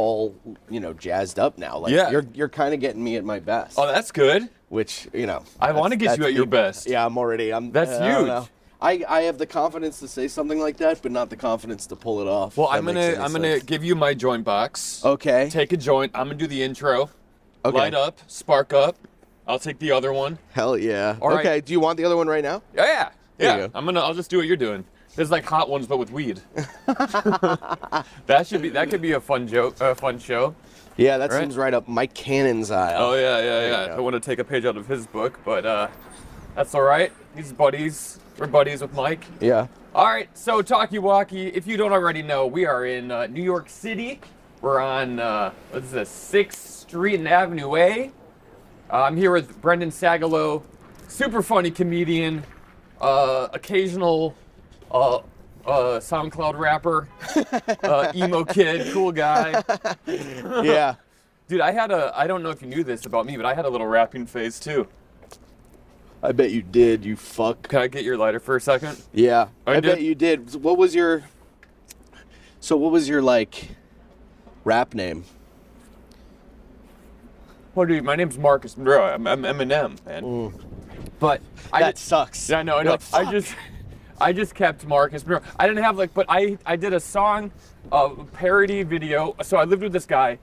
all, jazzed up now. Like, you're kind of getting me at my best. Oh, that's good. Which, I want to get you at your best. Yeah, That's huge. I have the confidence to say something like that, but not the confidence to pull it off. Well, I'm gonna give you my joint box. Okay. Take a joint. I'm gonna do the intro. Okay. Light up, spark up. I'll take the other one. Hell yeah. All right. Okay. Do you want the other one right now? Yeah. There you go. I'll just do what you're doing. There's like hot ones, but with weed. That could be a fun show. Yeah, that seems right up Mike Cannon's aisle. Oh yeah. I want to take a page out of his book, but that's all right. He's buddies. We're buddies with Mike. Yeah. All right. So Talkie if you don't already know, we are in New York City. We're on 6th Street and Avenue A. I'm here with Brendan Sagalow, super funny comedian, occasional SoundCloud rapper, emo kid, cool guy. Yeah. Dude, I don't know if you knew this about me, but I had a little rapping phase too. I bet you did, you fuck. Can I get your lighter for a second? Yeah, I bet you did. What was your like rap name? Well, dude, my name's Marcus. Bro, I'm Eminem, man. But that sucks. Yeah, I know. Like, I just kept Marcus. Bro, I didn't have but I did a song, parody video. So I lived with this guy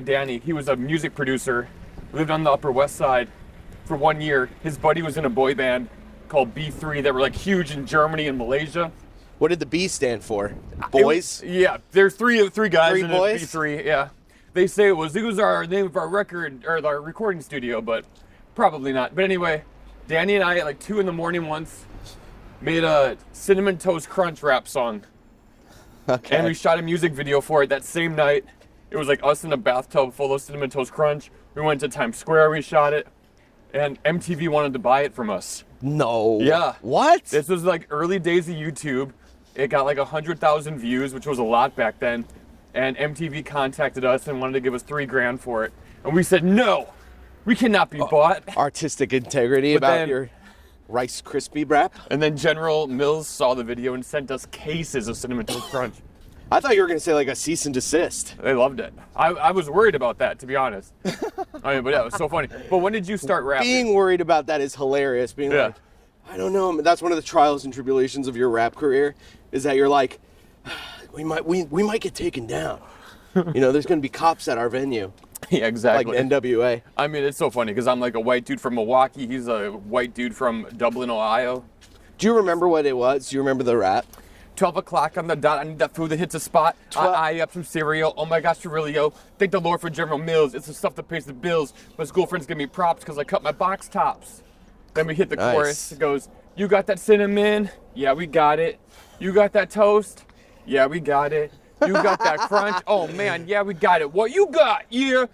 Danny. He was a music producer. Lived on the Upper West Side for 1 year. His buddy was in a boy band called B3 that were like huge in Germany and Malaysia. What did the B stand for? Boys? Yeah, there's three guys Three in boys? B3. Yeah, they say it was our name of our record or our recording studio, but probably not. But anyway, Danny and I at like 2 a.m. once made a Cinnamon Toast Crunch rap song. Okay. And we shot a music video for it that same night. It was like us in a bathtub full of Cinnamon Toast Crunch. We went to Times Square, we shot it, and MTV wanted to buy it from us. No. Yeah. What? This was like early days of YouTube. It got like 100,000 views, which was a lot back then. And MTV contacted us and wanted to give us $3,000 for it. And we said, no, we cannot be bought. Artistic integrity about your Rice Krispie rap? And then General Mills saw the video and sent us cases of Cinnamon Toast Crunch. I thought you were going to say like a cease and desist. They loved it. I was worried about that, to be honest. I mean, but yeah, it was so funny. But when did you start rapping? Being worried about that is hilarious. Being like, I don't know. That's one of the trials and tribulations of your rap career, is that you're like, we might get taken down. There's going to be cops at our venue. Yeah, exactly. Like NWA. I mean, it's so funny because I'm like a white dude from Milwaukee. He's a white dude from Dublin, Ohio. Do you remember what it was? Do you remember the rap? 12 o'clock on the dot, I need that food that hits a spot. I up some cereal, oh my gosh, Cirillo. Thank the Lord for General Mills. It's the stuff that pays the bills. My school friends give me props because I cut my box tops. Then we hit the chorus. It goes, you got that cinnamon? Yeah, we got it. You got that toast? Yeah, we got it. You got that crunch? Oh man, yeah, we got it. What you got? Yeah,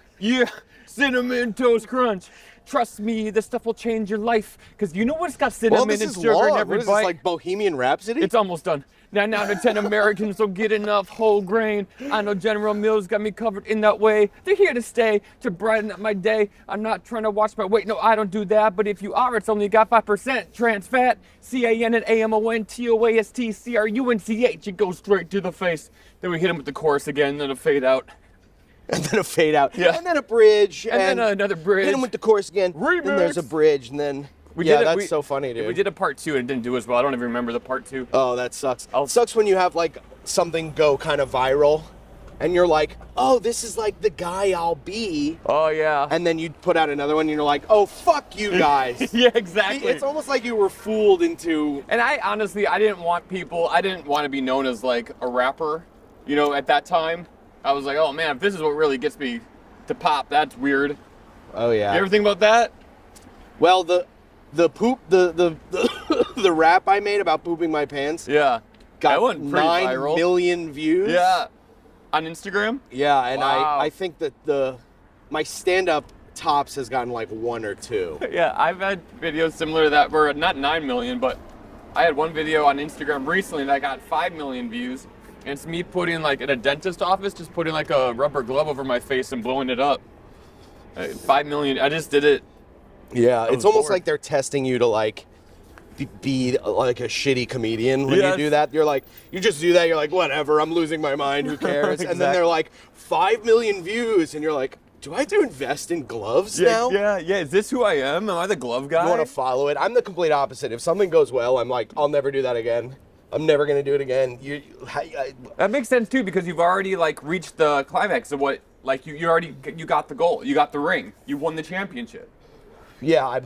Cinnamon Toast Crunch. Trust me, this stuff will change your life. Because you know what? It's got cinnamon and sugar in every bite. What is this, like Bohemian Rhapsody? It's almost done. 9 out of 10 Americans don't get enough whole grain. I know General Mills got me covered in that way. They're here to stay, to brighten up my day. I'm not trying to watch my weight. No, I don't do that. But if you are, it's only got 5% trans fat. CANAMONTOASTCRUNCH. It goes straight to the face. Then we hit him with the chorus again, then a fade out. And then a fade out. Yeah. And then a bridge. And then another bridge. Hit him with the chorus again. Remix. Then there's a bridge, and then... That's so funny, dude. We did a part 2 and it didn't do as well. I don't even remember the part 2. Oh, that sucks. It sucks when you have, like, something go kind of viral, and you're like, oh, this is, like, the guy I'll be. Oh, yeah. And then you put out another one, and you're like, oh, fuck you guys. Yeah, exactly. It's almost like you were fooled into... And I didn't want to be known as, like, a rapper, at that time. I was like, oh, man, if this is what really gets me to pop, that's weird. Oh, yeah. You ever think about that? Well, the rap I made about pooping my pants. Yeah. Got 9 million views. Yeah. On Instagram? Yeah, and wow. I think that my stand-up tops has gotten like 1 or 2. Yeah, I've had videos similar to that where not 9 million, but I had one video on Instagram recently that got 5 million views. And it's me putting like in a dentist office, just putting like a rubber glove over my face and blowing it up. 5 million, I just did it. Yeah, it's almost like they're testing you to like be like a shitty comedian when you do that. You're like, you just do that. You're like, whatever. I'm losing my mind. Who cares? Exactly. And then they're like 5 million views, and you're like, do I have to invest in gloves now? Yeah. Is this who I am? Am I the glove guy? You want to follow it? I'm the complete opposite. If something goes well, I'm like, I'll never do that again. I'm never gonna do it again. That makes sense too, because you've already like reached the climax of what, like you got the goal, you got the ring, you won the championship. Yeah, I'm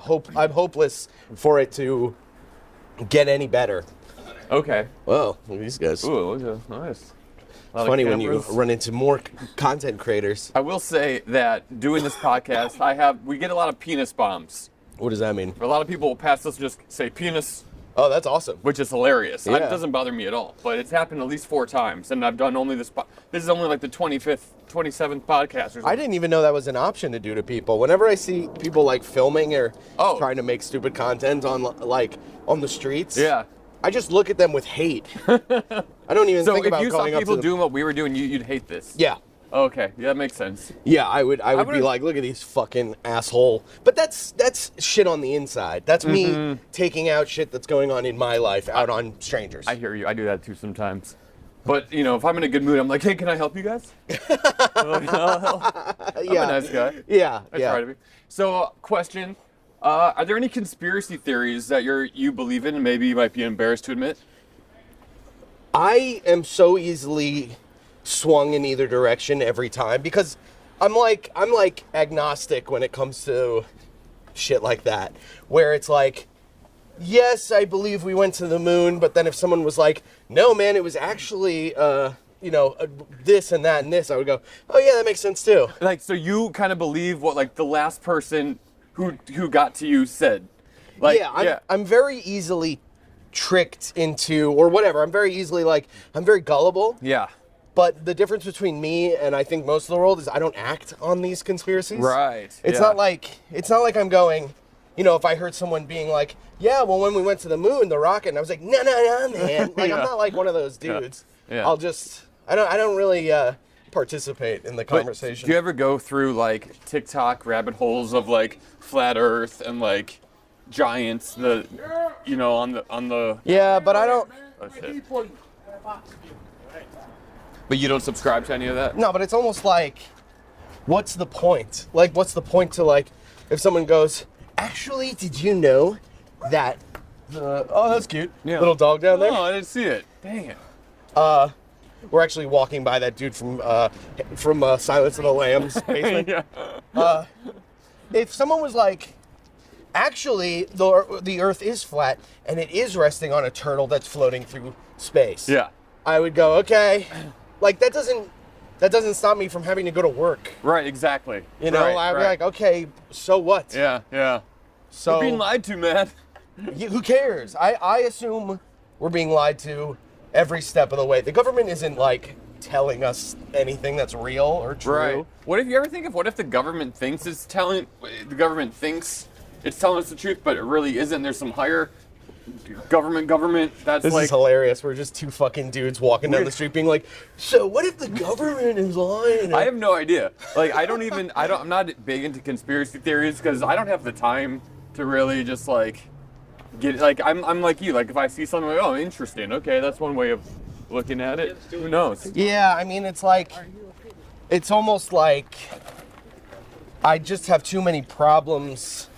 hopeless for it to get any better. Okay. Whoa, look at these guys. Ooh, nice. It's funny when you run into more content creators. I will say that doing this podcast, we get a lot of penis bombs. What does that mean? A lot of people past us just say penis. Oh, that's awesome. Which is hilarious. Yeah. It doesn't bother me at all. But it's happened at least 4 times, and I've done only this. This is only like the 25th, 27th podcast or something. I didn't even know that was an option to do to people. Whenever I see people like filming or trying to make stupid content on the streets, I just look at them with hate. I don't even think about going up to them. So if you saw people doing what we were doing, you'd hate this? Yeah. Okay, yeah, that makes sense. Yeah, I would be like, look at these fucking asshole. But that's shit on the inside. That's me taking out shit that's going on in my life out on strangers. I hear you. I do that too sometimes. But, you know, if I'm in a good mood, I'm like, hey, can I help you guys? I'm a nice guy. Yeah, I try to be. So, question, are there any conspiracy theories that you believe in and maybe you might be embarrassed to admit? I am so easily swung in either direction every time because I'm like agnostic when it comes to shit like that, where it's like, yes, I believe we went to the moon, but then if someone was like, no man, it was actually this and that and this, I would go, oh yeah, that makes sense too. Like, so you kind of believe what like the last person who got to you said? Like, I'm very easily tricked into, or whatever, I'm very gullible. Yeah. But the difference between me and I think most of the world is I don't act on these conspiracies. Right. It's not like I'm going, if I heard someone being like, yeah, well, when we went to the moon, the rocket, and I was like, no, man. Like, I'm not like one of those dudes. Yeah. I don't really participate in the conversation. Do you ever go through like TikTok rabbit holes of like flat Earth and like giants, on the Yeah, but I don't. Oh, shit. But you don't subscribe to any of that? No, but it's almost like, what's the point? Like, what's the point to like, if someone goes, actually, did you know that oh, that's cute. Yeah. Little dog down there. Oh, I didn't see it. Dang it. We're actually walking by that dude from Silence of the Lambs basement. Yeah. If someone was like, actually, the Earth is flat and it is resting on a turtle that's floating through space. Yeah. I would go, okay. Like, that doesn't stop me from having to go to work. Right, exactly. I'd be like, okay, so what? Yeah. So we're being lied to, man. Who cares? I assume we're being lied to every step of the way. The government isn't like telling us anything that's real or true. Right. What if the government thinks it's telling us the truth, but it really isn't? There's some higher government that's this is hilarious. We're just two fucking dudes walking down the street being like, so what if the government is lying? I have no idea. Like, I'm not big into conspiracy theories because I don't have the time to really just like get, like, I'm like you. Like, if I see something like, oh, interesting, okay, that's one way of looking at it. Who knows? Yeah, I mean, it's like, it's almost like I just have too many problems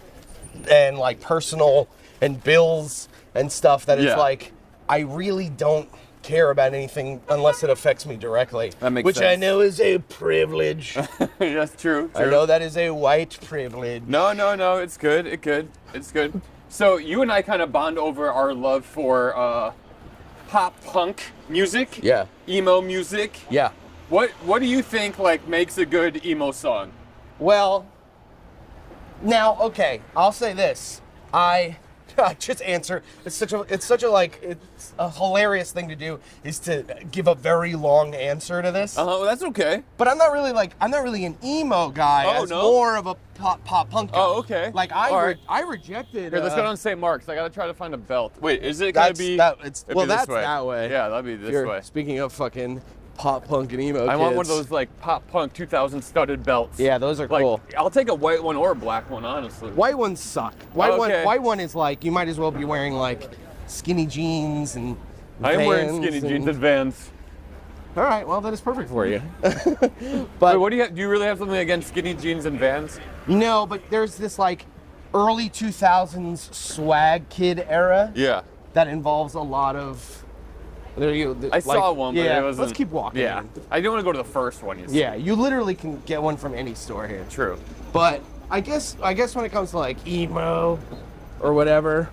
and like personal and bills and stuff that it's like, I really don't care about anything unless it affects me directly. That makes sense. Which I know is a privilege. That's true. I know that is a white privilege. No, it's good. It's good. So you and I kind of bond over our love for pop punk music. Yeah. Emo music. Yeah. What do you think like makes a good emo song? Well, now, okay, I'll say this. I just answer. It's a hilarious thing to do is to give a very long answer to this. Well, that's okay. But I'm not really an emo guy. Oh, as no? More of a pop punk guy. Oh, okay. Like I rejected. Here, let's go down St. Mark's. I gotta try to find a belt. Wait, is it gonna be? that's that way. that way. Yeah, that'd be this way. Speaking of fucking pop punk and emo I kids. want one of those like pop punk 2000 studded belts. Yeah, those are like, cool. I'll take a white one or a black one, honestly. White ones suck. White one is like, you might as well be wearing like skinny jeans and I am wearing Vans skinny jeans and Vans. All right, well, that is perfect for you. But wait, what do you have? Do you really have something against skinny jeans and Vans? No, but there's this like early 2000s swag kid era. Yeah. That involves a lot of. I saw one, but it wasn't. Let's keep walking. Yeah. I don't want to go to the first one. You see. Yeah, you literally can get one from any store here. True. But I guess when it comes to like emo or whatever,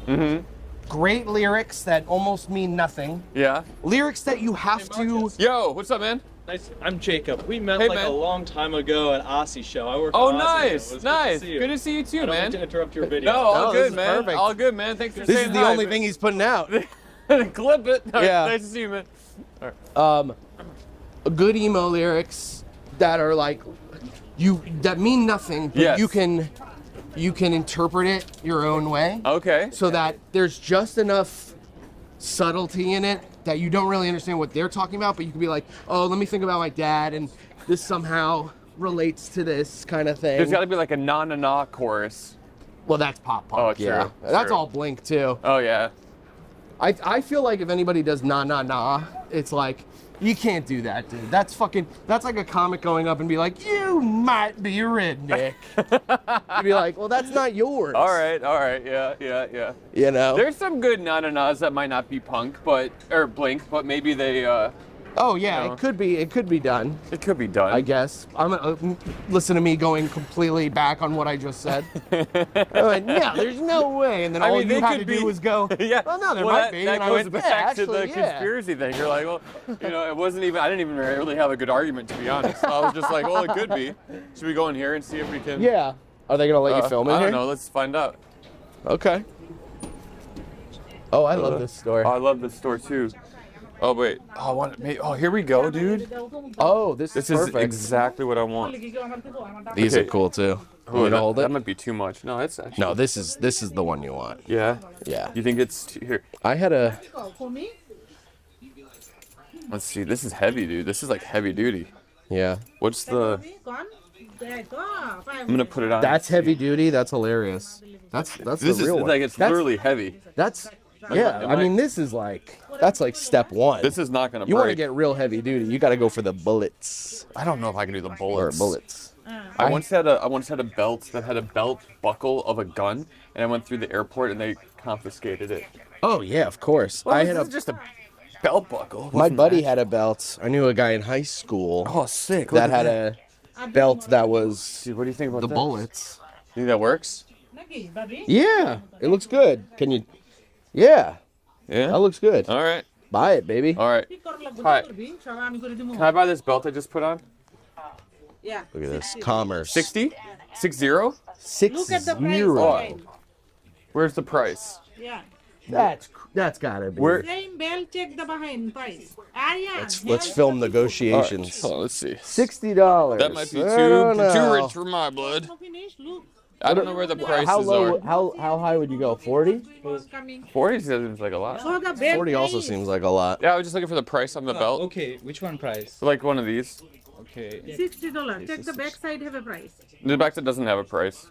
great lyrics that almost mean nothing. Yeah. Lyrics that you have to. Yo, what's up, man? Nice. I'm Jacob. We met Hey, like man. a long time ago at Aussie show. I work Oh, at Aussie nice, show. It was nice. Good to see you. Good to see you too, I don't man. mean to interrupt your video. No, all this good, is man. perfect. All good, man. Thanks for This saying is the hi, only man. thing he's putting out. Clip it. All right, Yeah. Nice to see you, man. Good emo lyrics that are like that mean nothing, but Yes. you can interpret it your own way. Okay. So that there's just enough subtlety in it that you don't really understand what they're talking about, but you can be like, oh, let me think about my dad, and this somehow relates to this kind of thing. There's got to be like a na-na-na chorus. Well, that's pop punk. Oh, true, Yeah, that's true. all Blink too. Oh, yeah. I feel like if anybody does na na na, it's like, you can't do that, dude. That's like a comic going up and be like, you might be a redneck. You'd be like, well, that's not yours. All right. Yeah. You know? There's some good na-na-nas that might not be punk, or Blink, but maybe they, Oh yeah, No. it could be done. it could be done. I guess. Listen to me going completely back on what I just said. I went, no, there's no way. And then all mean, you they had could to be- do was go, yeah. well, no, there Well, might be. That And I goes went, back yeah, to actually, the yeah. conspiracy thing. You're like, well, it wasn't even. I didn't even really have a good argument, to be honest. So I was just like, well, it could be. Should we go in here and see if we can? Yeah. Are they going to let you film in I here? don't know. Let's find out. Okay. Oh, I love this store. Oh, I love this store too. Oh wait. Oh, here we go, dude. Oh, this This is is perfect. exactly what I want. These Okay. are cool too. Oh, You to hold that it? might be too much. No, it's actually. No, this is the one you want. Yeah. Yeah. You think it's here? I had a. Let's see. This is heavy, dude. This is like heavy duty. Yeah. What's the? I'm gonna put it on. That's heavy duty. That's hilarious. That's This the is real one. like it's That's- literally heavy. That's yeah. I mean, this is like that's like step one. This is not gonna You want to break. get real heavy duty. You got to go for the bullets I don't know if I can do the or bullets. bullets. I once had a belt that had a belt buckle of a gun, and I went through the airport and they confiscated it. Oh yeah, of course. Well, I this had is just a belt buckle. my buddy had a belt. I knew a guy in high school Oh, sick! that had a belt that was Dude, what do you think about the this? bullets. You think that works? Yeah, it looks good. Can you? Yeah, Yeah. that looks good. All right. Buy it, baby. All right. Hi. Can I buy this belt I just put on? Yeah. Look at this commerce. 60? 60? 6 Look at the price. euro. behind. Where's the price? Yeah. That's gotta be. Where? Same bell, check the behind price. Yeah. Let's film negotiations. Oh, let's see. $60. That might be I too don't know. rich for my blood. Finish. Look. I don't know where the prices How low? are. How high would you go? 40? Was coming. 40 seems like a lot. So the bell 40 also price. seems like a lot. Yeah, I was just looking for the price on the belt. Okay, which one price? Like one of these. Okay. $60. Check the back side have a price. The back that doesn't have a price.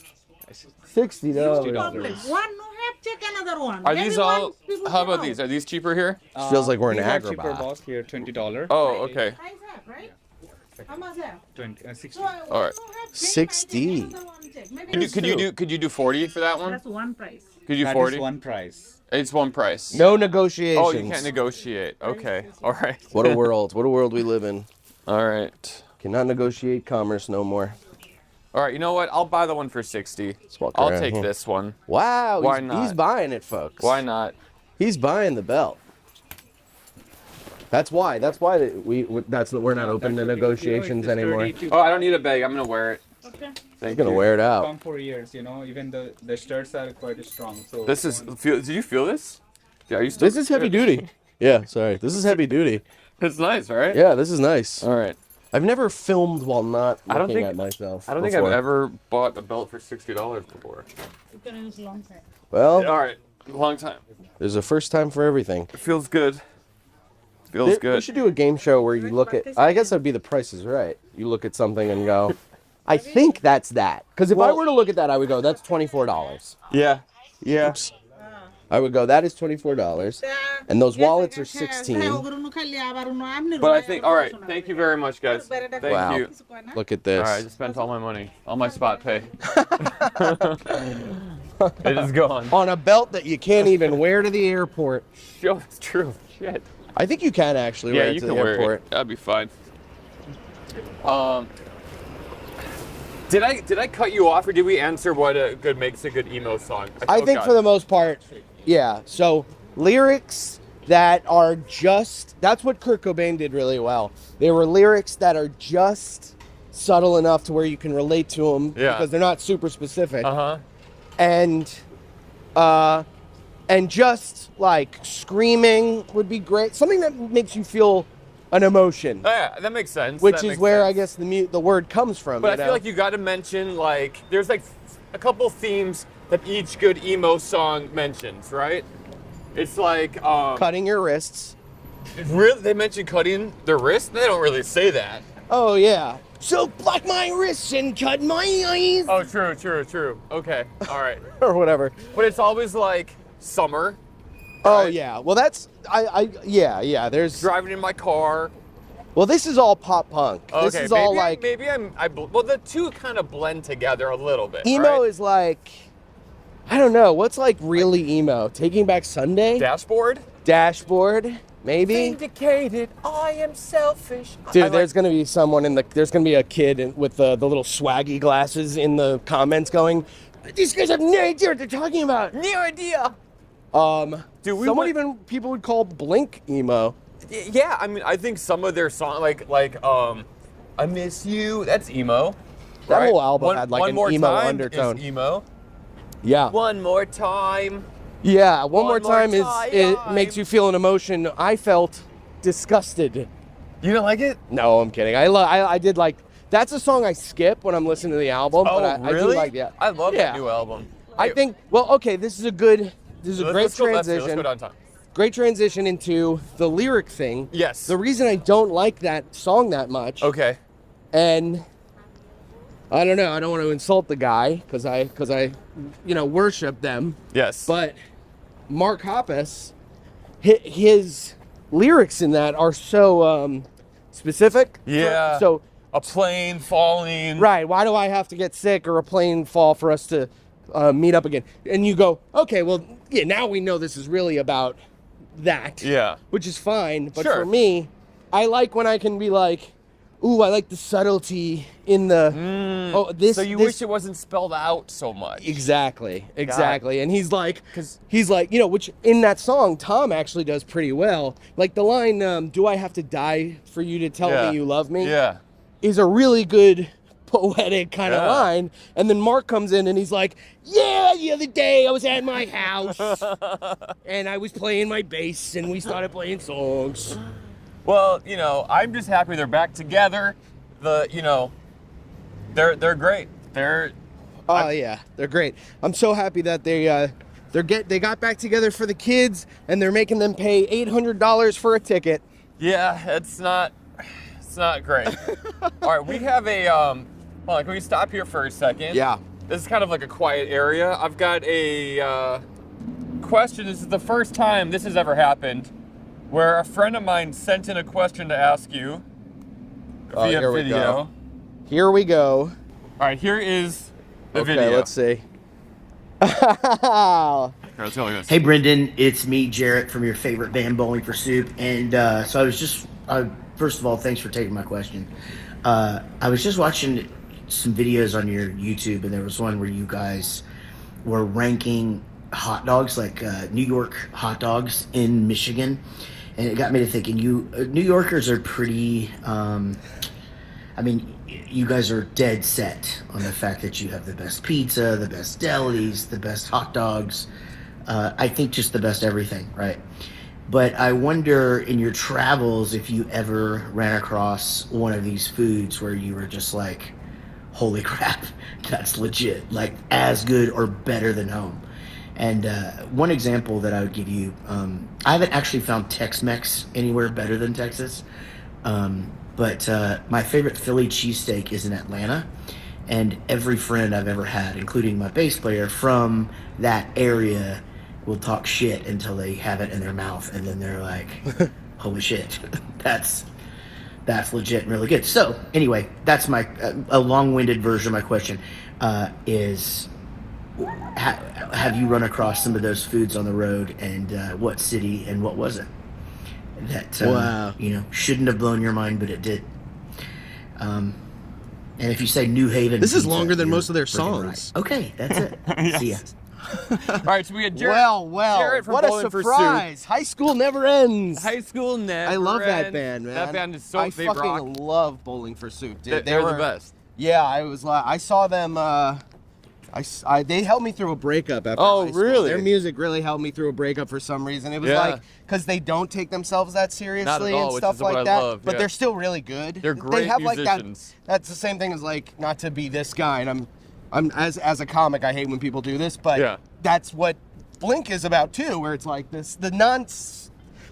$60. Problem. One no have, check another one. Are Maybe these one all? people How about know. these? Are these cheaper here? Feels like we're in these are cheaper, Agrabah. boss. Here, $20. Oh, okay. Price have, right? How much have? 60. So All right. no have, check, 60. another one check. Maybe Could you do 40 for that one? that's one price. Could you That 40? is one price. It's one price. No negotiations. Oh, you can't negotiate. Okay. All right. What a world. What a world we live in. All right. Cannot negotiate commerce no more. All right. You know what? I'll buy the one for 60. walk I'll around take here. this one. Wow. Why He's not? buying it, folks. Why not? He's buying the belt. That's why we're not open to negotiations anymore. Oh, I don't need a bag. I'm gonna wear it. Okay. Thank You're gonna you. wear it out. Strong for years, you know. Even the shirts are quite strong. So This is. Do you feel this? Yeah. Are you still? This is heavy duty. Yeah, sorry. This is heavy duty. It's nice, right? Yeah, this is nice. All right. I've never filmed while not I don't looking think- at myself. I don't think before. I've ever bought a belt for $60 before. You can use long time. Well, All right. Long time. there's a first time for everything. It feels good. Feels good. We should do a game show where you look at. I guess that'd be The Price is Right. You look at something and go, I think that's that. Because if I were to look at that, I would go, that's $24. Yeah. Yeah. Oops. I would go, that is $24. And those wallets are 16. But I think, all right. Thank you very much, guys. Thank Wow. you. Look at this. All right, I just spent all my money, all my spot pay. It is gone. On a belt that you can't even wear to the airport. Yo, it's true. Shit. I think you can actually Yeah, wear it you to can the wear airport. it. That'd be fine. Did I cut you off, or did we answer what makes a good emo song? I think for the most part, yeah. So lyrics that are just, that's what Kurt Cobain did really well. They were lyrics that are just subtle enough to where you can relate to them because they're not super specific. And just like screaming would be great. Something that makes you feel an emotion. Oh, yeah, that makes sense. Which is where I guess the word comes from. But I feel like you got to mention, like, there's like a couple themes that each good emo song mentions, right? It's like cutting your wrists. Really, they mention cutting their wrists? They don't really say that. Oh yeah. So block my wrists and cut my eyes. Oh, true. Okay, all right. Or whatever. But it's always like summer. Oh right? yeah. Well, that's yeah. There's Driving in my car. Well, this is all pop punk. Okay, This is all like well, the two kind of blend together a little bit. emo right? is like, I don't know, what's like really emo? Taking Back Sunday? Dashboard, maybe? Vindicated, I am selfish. Dude, there's gonna be there's gonna be a kid with the little swaggy glasses in the comments going, these guys have no idea what they're talking about. No idea. Dude, people would call Blink emo. Yeah, I mean, I think some of their songs, like I Miss You, that's emo. That right? whole album had like an emo undertone. Is emo. Yeah. One more time. Yeah, one more time it time. makes you feel an emotion. I felt disgusted. You don't like it? No, I'm kidding. I did like, that's a song I skip when I'm listening to the album. Oh, but I really? do like, yeah. I love that new album. I think, well, okay, this is a great transition. Let's go downtown. Great transition into the lyric thing. Yes. The reason I don't like that song that much. Okay. And I don't know, I don't want to insult the guy because I worship them. Yes. But Mark Hoppus, his lyrics in that are so specific. Yeah. So a plane falling. right. Why do I have to get sick or a plane fall for us to meet up again? And you go, okay, well, yeah, now we know this is really about that. Yeah. Which is fine. But Sure. for me, I like when I can be like, ooh, I like the subtlety in the, So you wish it wasn't spelled out so much. Exactly. And he's like, which in that song, Tom actually does pretty well. Like the line, do I have to die for you to tell me you love me? Yeah. Is a really good poetic kind of line. And then Mark comes in and he's like, yeah, the other day I was at my house and I was playing my bass and we started playing songs. Well, I'm just happy they're back together. They're great. They're great. I'm so happy that they got back together for the kids and they're making them pay $800 for a ticket. Yeah, it's not great. All right, we have a hold on, can we stop here for a second? Yeah. This is kind of like a quiet area. I've got a question. This is the first time this has ever happened, where a friend of mine sent in a question to ask you via here we video. go. Here we go. All right, here is the Okay, video. let's see. Here, let's go like this. Hey Brendan, it's me, Jaret, from your favorite band, Bowling for Soup. And so I was just, first of all, thanks for taking my question. I was just watching some videos on your YouTube, and there was one where you guys were ranking hot dogs, like New York hot dogs in Michigan. And it got me to thinking, New Yorkers are pretty, you guys are dead set on the fact that you have the best pizza, the best delis, the best hot dogs. I think just the best everything, right? But I wonder in your travels if you ever ran across one of these foods where you were just like, holy crap, that's legit, like as good or better than home. And one example that I would give you, I haven't actually found Tex-Mex anywhere better than Texas. But my favorite Philly cheesesteak is in Atlanta. And every friend I've ever had, including my bass player from that area, will talk shit until they have it in their mouth. And then they're like, holy shit, that's legit and really good. So anyway, that's my a long-winded version of my question is have you run across some of those foods on the road, and what city and what was it that shouldn't have blown your mind, but it did. And if you say New Haven, This is pizza, longer than you're most of their friggin' songs. right. Okay, that's it. See ya. All right, so we had Jaret. Well, Jaret from what a Bowling for surprise! High school never ends. High school never. I love that ends. band, man. That band is so I they fucking rock. love Bowling for Soup, dude. They're the best. Yeah, I saw them. They helped me through a breakup after Oh, high school. really? Their music really helped me through a breakup for some reason. It was Yeah. because they don't take themselves that seriously all, and which stuff is what like I that. love, But yeah. they're still really good. They're great they have musicians. Like that. That's the same thing as like not to be this guy. And I'm as a comic, I hate when people do this, but Yeah. that's what Blink is about too, where it's like this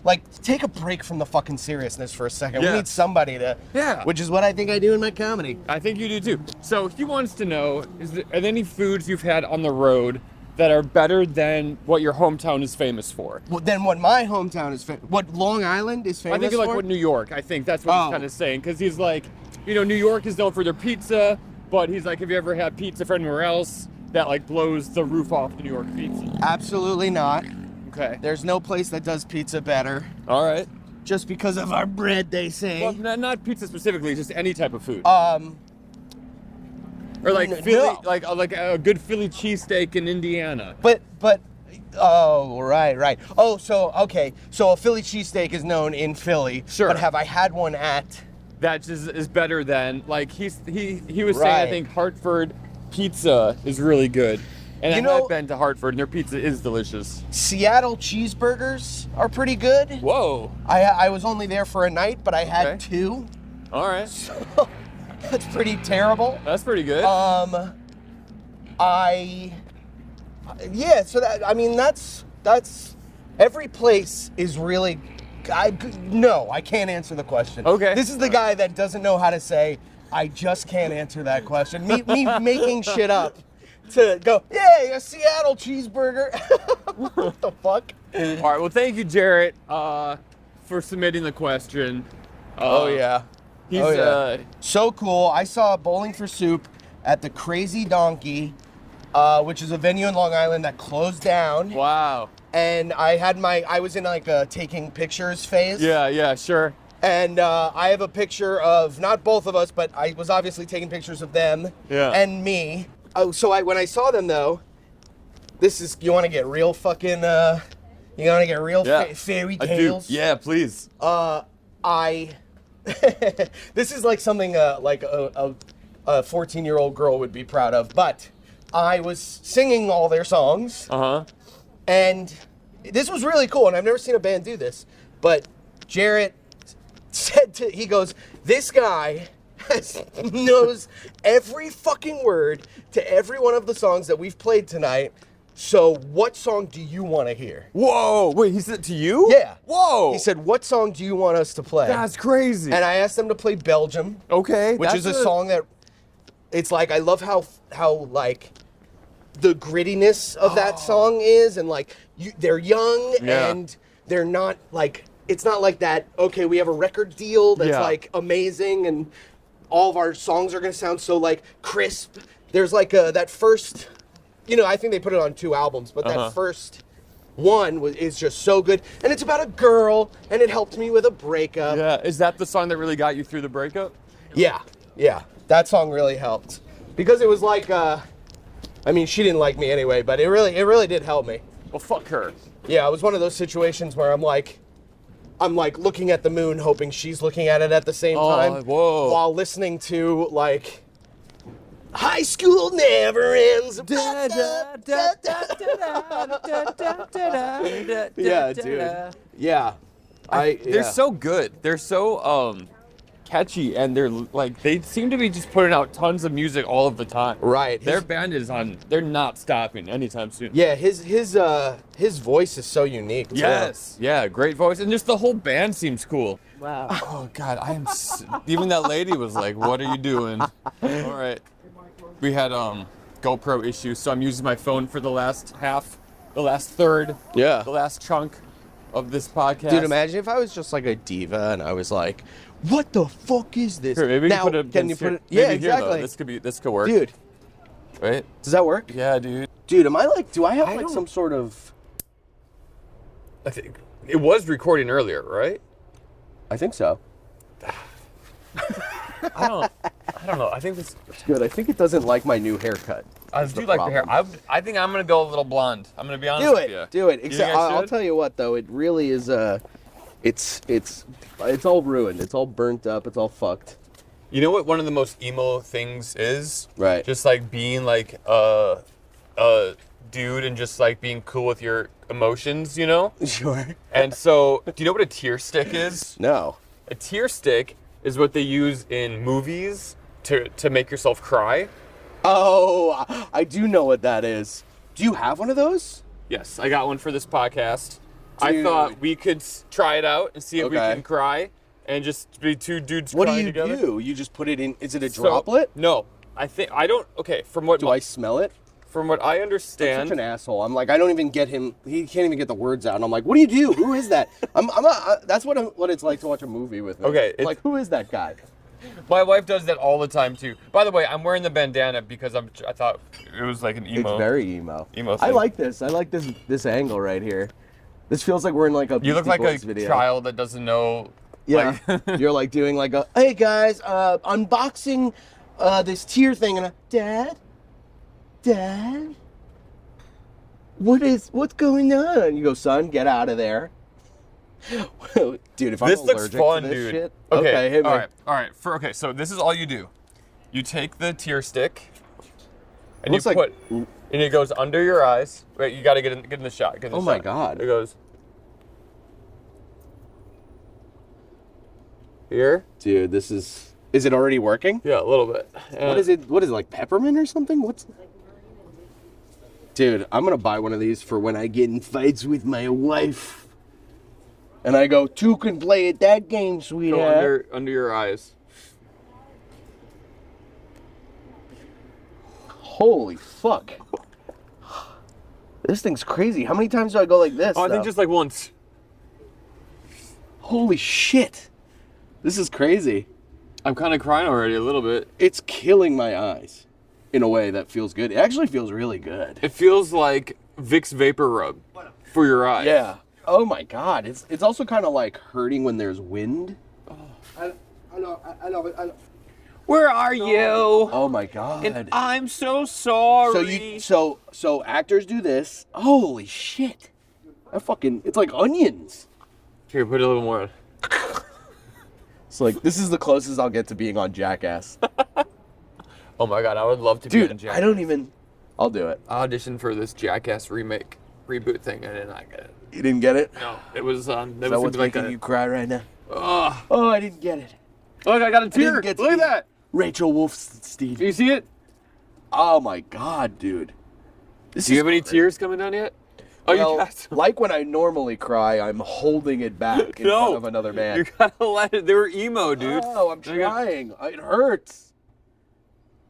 like take a break from the fucking seriousness for a second. Yeah. We need somebody to Yeah. which is what I think I do in my comedy. I think you do too. So he wants to know: are there any foods you've had on the road that are better than what your hometown is famous for? Well, then what my hometown is what Long Island is famous I think for? like what New York. I think that's what Oh. he's kind of saying, because he's like, New York is known for their pizza, but he's like, have you ever had pizza from anywhere else that like blows the roof off the New York pizza? Absolutely not. Okay. There's no place that does pizza better. All right. Just because of our bread, they say. Well, not pizza specifically, just any type of food. Or or like no. Philly, like a good Philly cheesesteak in Indiana. But oh, right. Oh, so a Philly cheesesteak is known in Philly. Sure. But have I had one at? That just is better than like he was saying. Right. I think Hartford pizza is really good, and You know- I've been to Hartford and their pizza is delicious. Seattle cheeseburgers are pretty good. Whoa! I was only there for a night, but I had Okay. 2. All right, That's pretty terrible. that's pretty good. So that's every place is really. No, I can't answer the question. Okay. This is the guy that doesn't know how to say, I just can't answer that question. Me making shit up to go, yay, a Seattle cheeseburger. What the fuck? All right. Well, thank you, Jaret, for submitting the question. He's so cool. I saw Bowling for Soup at the Crazy Donkey, which is a venue in Long Island that closed down. Wow. And I was in like a taking pictures phase. Yeah, sure. And I have a picture of, not both of us, but I was obviously taking pictures of them and me. Oh, so when I saw them though, you want to get real fucking, fairy I do. tales? Yeah, please. This is like something like a 14-year-old girl would be proud of, but I was singing all their songs. Uh-huh. And this was really cool, and I've never seen a band do this, but Jaret said he goes, this guy knows every fucking word to every one of the songs that we've played tonight, so what song do you want to hear? Whoa! Wait, he said it to you? Yeah. Whoa! He said, what song do you want us to play? That's crazy. And I asked them to play Belgium, Okay. which is a song that, it's like, I love how like, the grittiness of that song is, and like they're young and they're not like, it's not like that, okay, we have a record deal that's like amazing and all of our songs are gonna sound so like crisp. There's like that first, I think they put it on 2 albums, but that first one is just so good, and it's about a girl and it helped me with a breakup. Yeah, is that the song that really got you through the breakup? Yeah, that song really helped because it was like she didn't like me anyway, but it really did help me. Well, fuck her. Yeah, it was one of those situations where I'm like looking at the moon, hoping she's looking at it at the same time, whoa. while listening to like High School Never Ends. Yeah, dude. Yeah, They're so good. They're so catchy, and they seem to be just putting out tons of music all of the time. Right. Their band is on. They're not stopping anytime soon. Yeah, his voice is so unique. Too. Yes. Yeah, great voice, and just the whole band seems cool. Wow. Oh God, even that lady was like, "What are you doing?" All right. We had GoPro issues, so I'm using my phone for the last third, Yeah. the last chunk of this podcast. Dude, imagine if I was just like a diva and I was like, "What the fuck is this?" Here, maybe now, can you put it? Yeah, maybe here, though. exactly. This could work, Dude, right? does that work? Yeah, dude. Dude, am I like? Do I have I like don't- some sort of? I think it was recording earlier, right? I think so. I don't know. I think this. It's good. I think it doesn't like my new haircut. I do like the hair. I think I'm gonna go a little blonde. I'm gonna be honest Do with you. it. Do it. think Except, I I'll should? tell you what though, it really is it's all ruined. It's all burnt up. It's all fucked. You know what? One of the most emo things is Right. just like being like a dude and just like being cool with your emotions, you know. Sure. And so, do you know what a tear stick is? No. A tear stick is what they use in movies to make yourself cry. Oh, I do know what that is. Do you have one of those? Yes, I got one for this podcast. I Dude. thought we could try it out and see if we Okay. can cry and just be two dudes What do crying you together. do? You just put it in. Is it a So- droplet? No, I don't. Okay, from what Do I smell it? from what I I'm understand, such an asshole. I'm like, I don't even get him. He can't even get the words out. And I'm like, what do you do? Who is that? That's what it's like to watch a movie with me. Okay, I'm it's- like, who is that guy? my wife does that all the time too. By the way, I'm wearing the bandana because I thought it was like an emo. It's very emo. Emo I thing. like this. I like this angle right here. This feels like we're in like a You look Beastie like Boys a video. child that doesn't know. Yeah, like- you're like doing like a, hey guys, unboxing this tier thing, and Dad, what's going on? You go, son, get out of there. Dude, if I'm This looks allergic fun, to this dude. shit, Okay, hit me. all right. Okay, so this is all you do. You take the tear stick, and Looks you like- put, and it goes under your eyes. Wait, you got to get in the shot. Get in the Oh my shot. God. It goes here. Dude, this is it already working? Yeah, a little bit. What is it? What is it, like peppermint or something? Dude, I'm gonna buy one of these for when I get in fights with my wife. And I go, two can play at that game, Go sweetheart. under your eyes. Holy fuck. This thing's crazy. How many times do I go like this? Oh, I think though? just like once. Holy shit. This is crazy. I'm kind of crying already a little bit. It's killing my eyes in a way that feels good. It actually feels really good. It feels like Vicks Vapor Rub for your eyes. Yeah. Oh my god. It's also kind of like hurting when there's wind. Where are you? Oh my god. And I'm so sorry. So actors do this. Holy shit. It's like onions. Here, put a little more. It's like, this is the closest I'll get to being on Jackass. Oh my god, I would love to be on Dude, Jackass. I don't even, I'll do it. I auditioned for this Jackass reboot thing. I did not get it. You didn't get it? No, it was Is that what's making you cry right now? Ugh. Oh, I didn't get it. Look, I got a tear. get to Look at be- that. Rachel Wolfstein. Do you see it? Oh my god, dude. This Do you have any great. tears coming down yet? Oh, Well, you got some. like when I normally cry, I'm holding it back in front of another man. You gotta let it. They were emo, dude. Oh, I'm They got- trying. It hurts.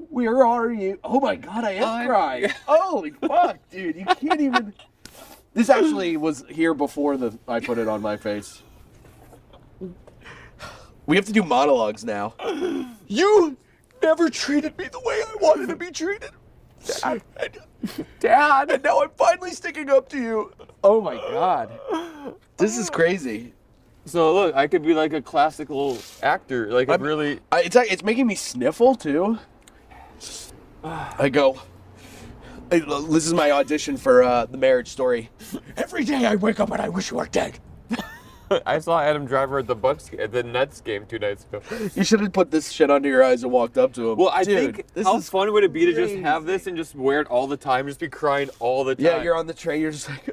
Where are you? Oh my god, I am I'm- crying. Holy fuck, dude. You can't even. This actually was here before I put it on my face. We have to do monologues now. You never treated me the way I wanted to be treated. Dad, and now I'm finally sticking up to you. Oh my god. This is crazy. So look, I could be like a classical actor, like a really. It's making me sniffle too. I go. This is my audition for the Marriage Story. Every day I wake up and I wish you were dead. I saw Adam Driver at the Nets game 2 nights ago. You should have put this shit under your eyes and walked up to him. Well, I Dude, think this how is fun would it be to just have crazy. this and just wear it all the time, just be crying all the time? Yeah, you're on the train. You're just like.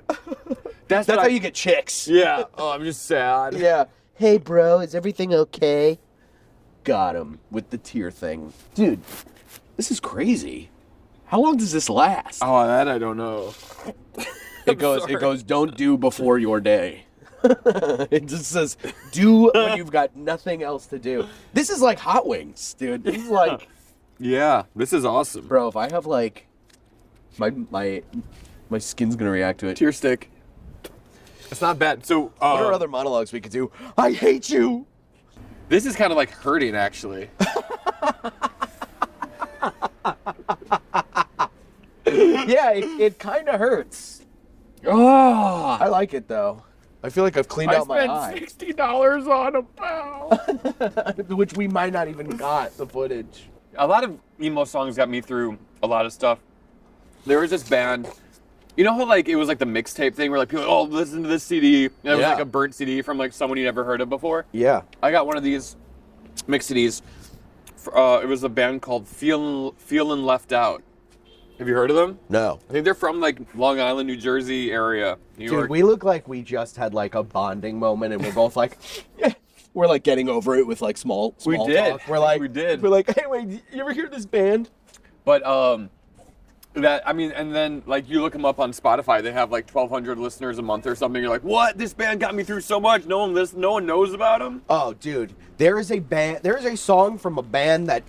That's That's what how I- you get chicks. Yeah. Oh, I'm just sad. Yeah. Hey, bro, is everything okay? Got him with the tear thing. Dude, this is crazy. How long does this last? Oh, that I don't know. It goes, don't do before your day. It just says, do when you've got nothing else to do. This is like Hot Wings, dude. This is like, Yeah, this is awesome. bro, if I have like, my skin's gonna react to it. Tear stick. It's not bad. So, What are other monologues we could do? I hate you. this is kind of like hurting, actually. Yeah, it kind of hurts. Oh, I like it though. I feel like I've cleaned out my eye. spent $60 on a pound. Which we might not even got the footage. A lot of emo songs got me through a lot of stuff. There was this band. You know how like it was like the mixtape thing where like people, oh, listen to this CD. And it was Yeah. like a burnt CD from like someone you never heard of before. Yeah. I got one of these mix CDs. It was a band called Feelin' Left Out. Have you heard of them? No. I think they're from like Long Island, New Jersey area, New Dude, York. we look like we just had like a bonding moment and we're both like, yeah. We're like getting over it with like small We did. talk. We're like, We did. We're like, hey, wait, you ever hear this band? But that I mean, and then like you look them up on Spotify, they have like 1,200 listeners a month or something. You're like, what? This band got me through so much. No one knows about them. Oh, dude, there is a song from a band that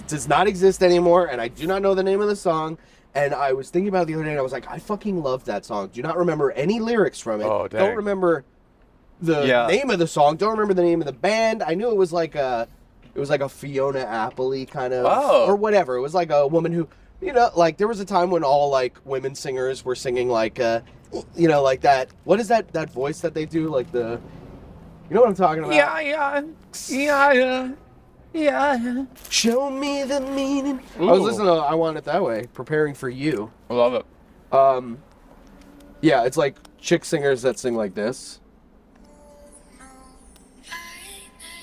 does not exist anymore, and I do not know the name of the song. And I was thinking about it the other day, and I was like, I fucking love that song. Do not remember any lyrics from it. Oh, dang. Don't remember the name of the song. Don't remember the name of the band. I knew it was like a Fiona Apple-y kind of, or whatever. It was like a woman who, you know, like there was a time when all like women singers were singing like, you know, like that. What is that voice that they do? Like the, you know what I'm talking about? Yeah. Show me the meaning. I was listening to I Want It That Way, preparing for you. I love it. Yeah, it's like chick singers that sing like this.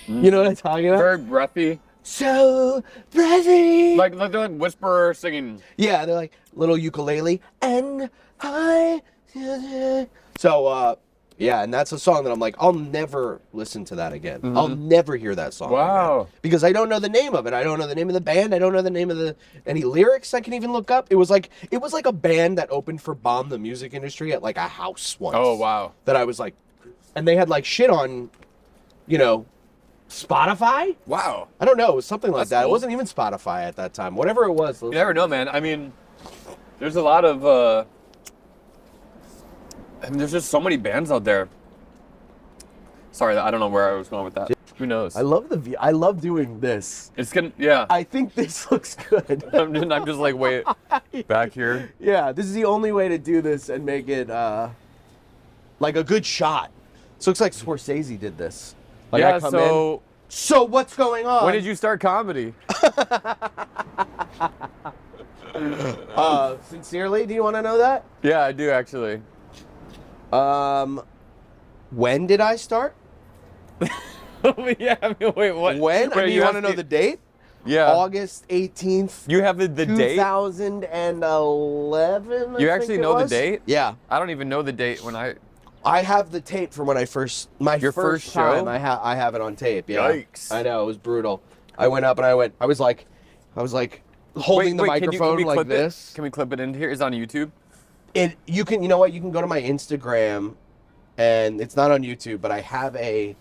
You know what I'm talking about? Very breathy. So breathy. Like they're like whisperer singing. Yeah, they're like little ukulele and I. So yeah, and that's a song that I'm like, I'll never listen to that again. I'll never hear that song. Wow. Again. Because I don't know the name of it. I don't know the name of the band. I don't know the name of any lyrics I can even look up. It was like a band that opened for Bomb the Music Industry at like a house once. Oh wow. That I was like, and they had like shit on, you know, Spotify? Wow. I don't know. It was something like That's that. cool. It wasn't even Spotify at that time. Whatever it was. You never know, man. I mean, there's a lot of and there's just so many bands out there. Sorry, I don't know where I was going with that. Who knows? I love I love doing this. It's gonna, yeah. I think this looks good. I'm just like, wait, back here. Yeah, this is the only way to do this and make it like a good shot. This looks like Scorsese did this. Like Yeah, I come in. So what's going on? When did you start comedy? Sincerely, do you want to know that? Yeah, I do actually. When did I start? Yeah, I mean, wait, what? When? Wait, You want to have know the date? Yeah. August 18th. You have the date? 2011. You actually know the date? Yeah. I don't even know the date when I have the tape from when I first Your first show? time. I have it on tape. Yeah. Yikes. I know, it was brutal. I went up and I was like holding the microphone can we like clip this. It? Can we clip it in here? It's on YouTube. You know what? You can go to my Instagram, and it's not on YouTube, but I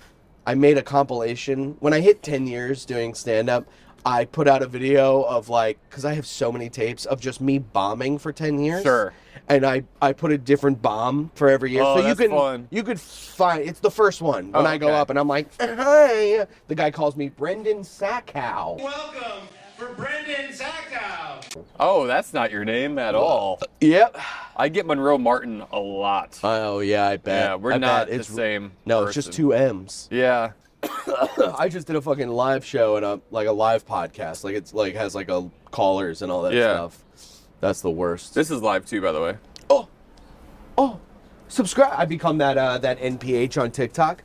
made a compilation. When I hit 10 years doing stand-up, I put out a video of because I have so many tapes of just me bombing for 10 years. Sure. And I put a different bomb for every year. Oh, so that's fun. You could find, it's the first one when I go okay. up and I'm like, hi. The guy calls me Brendan Sackhow. Welcome for Brendan Sagalow. Oh, that's not your name at all. Yep. I get Monroe Martin a lot. Oh, yeah, I bet. Yeah, we're I not bet. the same. No, it's just person. 2 M's. Yeah. I just did a fucking live show and a live podcast. It's has a callers and all that stuff. That's the worst. This is live too, by the way. Oh, subscribe. I become that NPH on TikTok.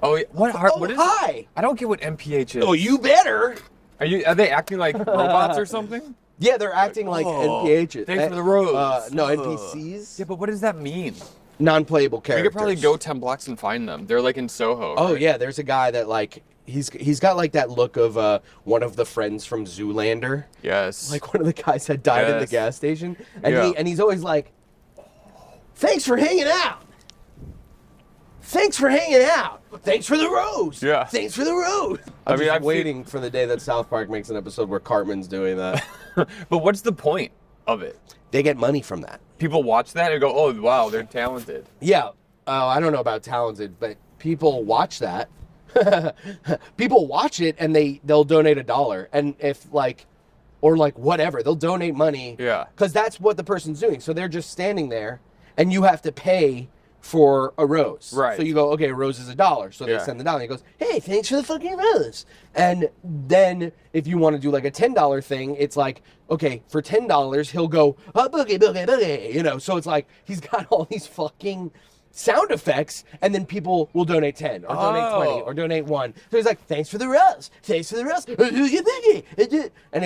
Oh, what is? Hi. I don't get what MPH is. Oh, you better. Are they acting like robots or something? Yeah, they're acting like NPHs. Thanks for the rose. No, NPCs. Yeah, but what does that mean? Non-playable You characters. could probably go 10 blocks and find them. They're like in Soho. Oh right? yeah, there's a guy that he's got like that look of one of the friends from Zoolander. Yes. Like one of the guys that died in the Yes. gas station, and Yeah. he's always like, "Thanks for hanging out. Thanks for hanging out. Thanks for the rose. Yeah. Thanks for the rose." I'm mean, just I've waiting for the day that South Park makes an episode where Cartman's doing that. But what's the point of it? They get money from that. People watch that and go, "Oh, wow, they're talented." Yeah. I don't know about talented, but people watch that. People watch it and they'll donate $1, and if like, or like whatever, they'll donate money. Yeah. Because that's what the person's doing. So they're just standing there, and you have to pay for a rose. Right. So you go, okay, a rose is $1. So they Yeah. send the dollar. He goes, hey, thanks for the fucking rose. And then if you want to do like a $10 thing, it's like, okay, for $10, he'll go, oh, boogie, boogie, boogie. You know, so it's like he's got all these fucking sound effects, and then people will donate 10 or donate 20 or donate 1. So he's like, thanks for the rose. Thanks for the rose. And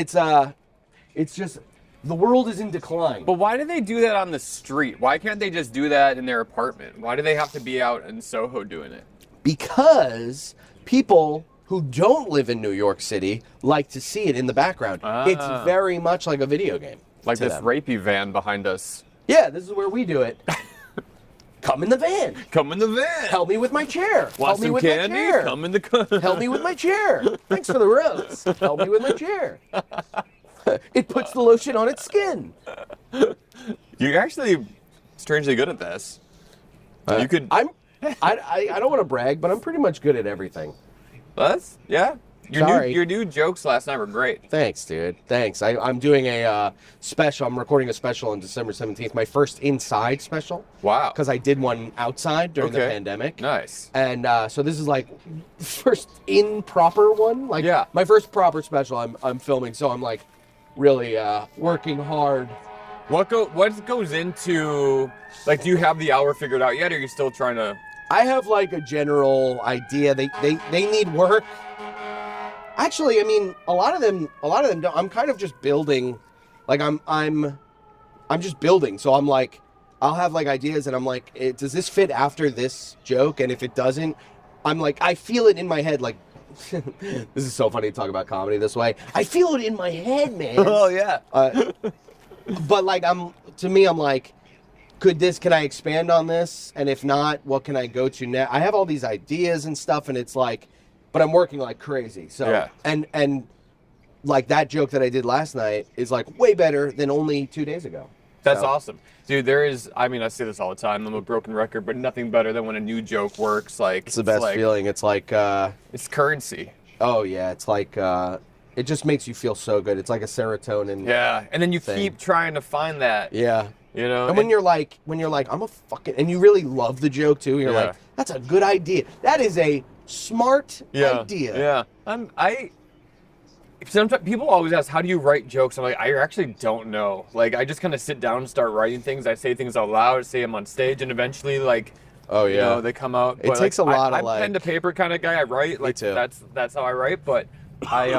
it's just, the world is in decline. But why do they do that on the street? Why can't they just do that in their apartment? Why do they have to be out in Soho doing it? Because people who don't live in New York City like to see it in the background. It's very much like a video game. Like to this them. rapey van behind us. Yeah, this is where we do it. Come in the van. Come in the van. Help me with my chair. Want Help me some with candy? my chair. Come in the Help me with my chair. Thanks for the rose. Help me with my chair. It puts the lotion on its skin. You're actually strangely good at this. You could. I don't want to brag, but I'm pretty much good at everything. That's yeah. Sorry. Your new jokes last night were great. Thanks, dude. Thanks. I'm doing a special. I'm recording a special on December 17th. My first inside special. Wow. Because I did one outside during the pandemic. Nice. And so this is like first in proper one. Like Yeah. my first proper special I'm filming. So I'm like really working hard. What goes into, like, do you have the hour figured out yet, or are you still trying to? I have like a general idea. They need work. Actually, I mean, a lot of them don't. I'm kind of just building, like I'm just building. So I'm like, I'll have like ideas, and I'm like, does this fit after this joke? And if it doesn't, I'm like, I feel it in my head. Like, this is so funny to talk about comedy this way. I feel it in my head, man. Oh yeah. But like, I'm like, can I expand on this? And if not, what can I go to next? I have all these ideas and stuff, and it's like, but I'm working like crazy. So Yeah. and like that joke that I did last night is like way better than only 2 days ago. That's So, awesome. Dude, I mean, I say this all the time. I'm a broken record, but nothing better than when a new joke works. Like, It's the best feeling. It's like, It's currency. oh yeah, it's like, it just makes you feel so good. It's like a serotonin. Yeah. And then you thing. keep trying to find that. Yeah. You know? And when you're like, I'm a fucking, and you really love the joke too. You're Yeah. like, that's a good idea. That is a smart idea. Yeah. Sometimes people always ask, how do you write jokes? I'm like, I actually don't know. Like, I just kind of sit down and start writing things. I say things out loud, say them on stage, and eventually, like, Oh yeah. you know, they come out. It But, takes like, a lot of, I'm like- pen to paper kind of guy. I write. Like, too. That's how I write. But I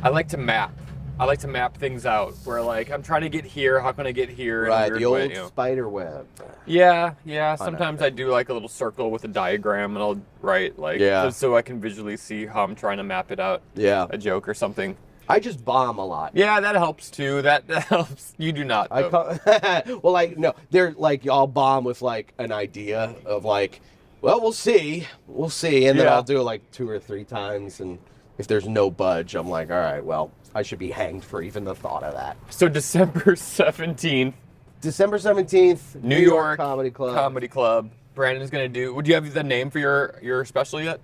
I like to map. I like to map things out. Where like I'm trying to get here. How can I get here? in a Right, weird the old way, you know? spider web. Yeah. Sometimes I do like a little circle with a diagram, and I'll write like just so I can visually see how I'm trying to map it out. Yeah. A joke or something. I just bomb a lot. Yeah, that helps too. That helps. You do not. I though. call, well, like, no, they're like, I'll bomb with like an idea of like, well, we'll see. And then Yeah. I'll do it like 2 or 3 times. And if there's no budge, I'm like, all right, well, I should be hanged for even the thought of that. So December 17th, December 17th, New York Comedy Club. Comedy Club. Brandon's gonna do. Would you have the name for your special yet?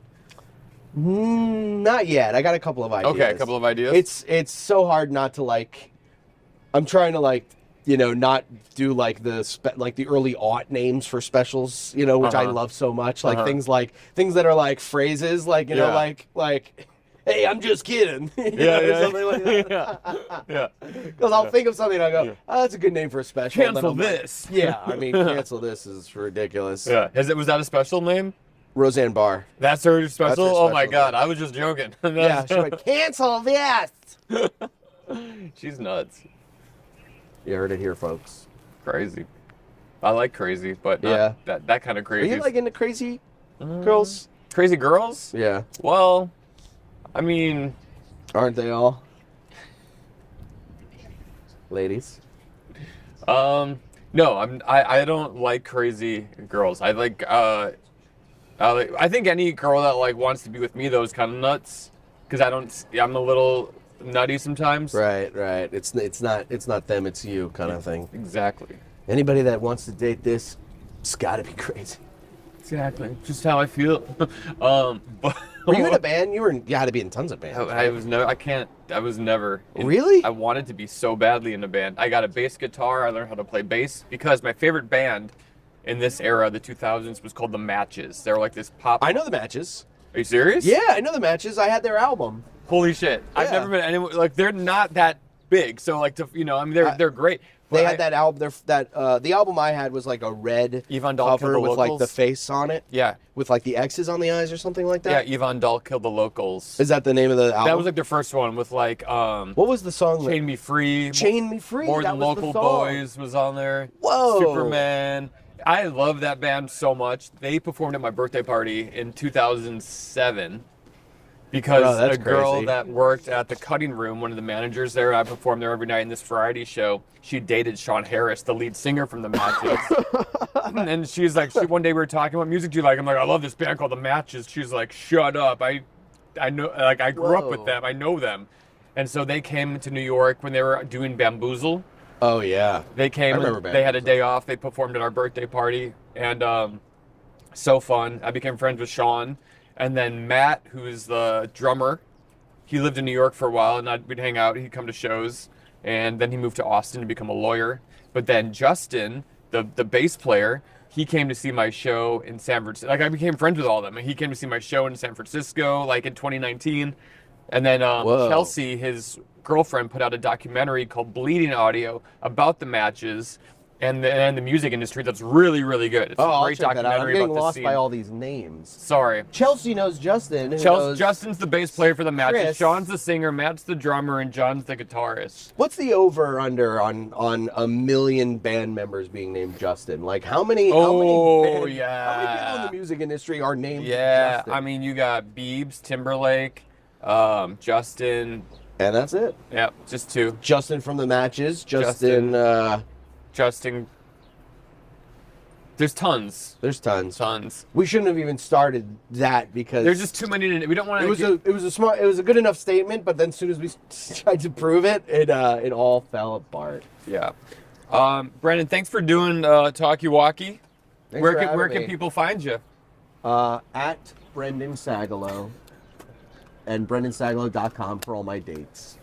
Not yet. I got a couple of ideas. Okay, a couple of ideas. It's so hard not to like. I'm trying to like, you know, not do like the early aught names for specials, you know, which I love so much. Like things that are like phrases, like, you know, Yeah. like, hey, I'm just kidding. You know, Yeah. something like that. Yeah. Because I'll think of something and I go, oh, that's a good name for a special. And then Cancel I'm like, this. yeah, I mean, cancel this is ridiculous. Yeah. Was that a special name? Roseanne Barr. That's her special? her Oh my special god, name. I was just joking. Yeah, she went, cancel this. She's nuts. You heard it here, folks. Crazy. I like crazy, but not that kind of Are crazy. you like into crazy girls? Crazy girls? Yeah. Well, I mean, Aren't they all? Ladies. no, I don't like crazy girls. I think any girl that like wants to be with me though is kind of nuts, because I'm a little nutty sometimes. Right. It's not them, it's you kind of thing. Exactly. Anybody that wants to date this, it's got to be crazy. Exactly. Just how I feel. But Were you in a band? You had to be in tons of bands. I was never. Really? I wanted to be so badly in a band. I got a bass guitar. I learned how to play bass because my favorite band in this era, the 2000s, was called The Matches. They were like this pop. I know the Matches. Are you serious? Yeah, I know the Matches. I had their album. Holy shit! I've Yeah. never been anyone like they're not that big. So like they're great. They had that album. The album I had was like a red Yvonne Dahl cover Killed the with like the Locals? face on it. Yeah. With like the X's on the eyes or something like that. Yeah, Yvonne Dahl Killed the Locals. Is that the name of the album? That was like their first one with like What was the song? Chain Me Free. Chain Me Free. More that Than was Local the song. Boys was on there. Whoa. Superman. I love that band so much. They performed at my birthday party in 2007 because Oh, that's a girl crazy. that worked at the Cutting Room, one of the managers there, I performed there every night in this variety show. She dated Sean Harris, the lead singer from The Matches. And she's like, one day we were talking, what music do you like? I'm like, I love this band called The Matches. She's like, shut up. I know, like I grew up with Whoa. them. I know them. And so they came to New York when they were doing Bamboozle. Oh yeah. They came, I remember they had a Bamboozle. day off. They performed at our birthday party, and so fun. I became friends with Sean, and then Matt, who is the drummer, he lived in New York for a while, and we'd hang out. He'd come to shows, and then he moved to Austin to become a lawyer. But then Justin, the bass player, he came to see my show in San Francisco. Like I became friends with all of them, and he came to see my show in San Francisco, like in 2019. And then Whoa. Chelsea, his girlfriend, put out a documentary called Bleeding Audio about the Matches and the music industry that's really, really good. It's a I'll great check that out. I'm documentary getting about the lost scene. by all these names. Sorry. Chelsea knows Justin. who knows- Justin's the bass player for the Matches. Chris. Sean's the singer, Matt's the drummer, and John's the guitarist. What's the over/under on a million band members being named Justin? Like how many? Oh, how many How many yeah. people in the music industry are named Yeah, Justin? I mean, you got Biebs, Timberlake, Justin. and that's it. Yeah, just two. Justin from the Matches. Justin. Justin. There's tons. There's tons. Tons. We shouldn't have even started that because There's just too many. We don't want it to. was a good enough statement, but then as soon as we tried to prove it, it all fell apart. Yeah. Brendan, thanks for doing Talkie Walkie. Thanks Where for can having me. people find you? At Brendan Sagalow and BrendanSagalow.com for all my dates.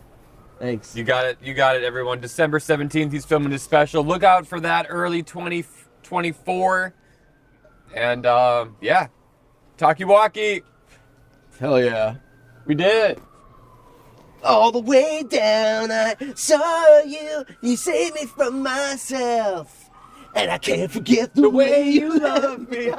Thanks. You got it, everyone. December 17th, he's filming his special. Look out for that early 2024. And yeah, Talkie Walkie. Hell yeah. We did it. All the way down, I saw you. You saved me from myself. And I can't forget the way you love me.